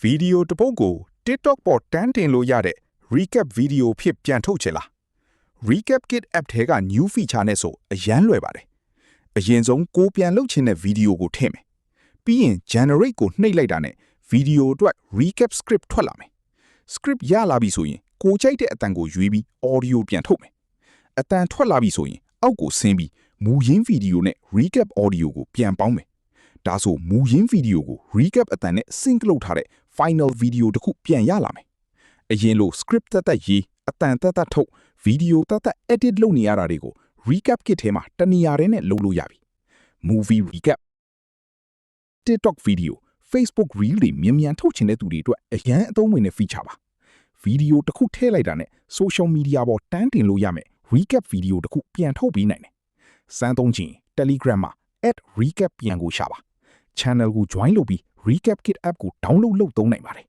Video တစ်ပုဒ်ကို TikTok ပေါ်တန်းတင်လို့ရတဲ့ Recap Video ဖြစ်ပြန်ထုတ်ချင်လား Recap Kit App ထဲက New Feature နဲ့ဆိုအရန်လွယ်ပါတယ်အရင်ဆုံးကိုပြန်လုပ်ချင်တဲ့ Video ကိုထည့်မယ်ပြီးရင် Generate ကိုနှိပ်လိုက်တာနဲ့ Video အတွက် Recap Script ထွက်လာမယ် Script ရလာပြီဆိုရင်ကိုကြိုက်တဲ့အတန်ကိုရွေးပြီး Audio ပြန်ထုတ်မယ်အတန်ထွက်လာပြီဆိုရင်အောက်ကိုဆင်းပြီးမူရင်း Video နဲ့ Recap Audio ကိုပြန်ပေါင်းမယ်ဒါဆိုမူရင်း Video ကို Recap အတန်နဲ့ Sync လုပ်ထားတဲ့ Final Video တစ်ခုပြန်ရလာမယ်အရင်လို Script သက်ရေးအတန်သက်ထုတ် Video သက် Edit လုပ်နေရတာတွေကို Recap Kit ထဲမှာတနေရာတည်းနဲ့လုပ်လို့ရပြီ Movie Recap TikTok Video Facebook Reel တွေမြန်ထုတ်ချင်တဲ့သူတွေအတွက်အရန်အသုံးဝင်တဲ့ Feature ပါ Video တစ်ခုထည့်လိုက်တာနဲ့ Social Media ပေါ်တန်းတင်လို့ရမယ် Recap Video တစ်ခုပြန်ထုတ်ပေးနိုင်တယ်စမ်းသုံးချင် Telegram မှာ @recap ပြန်ကိုရှာပါ Channel ကို join လုပ်ပြီး Recap Kit App ကို download လုပ်သုံးနိုင်ပါတယ်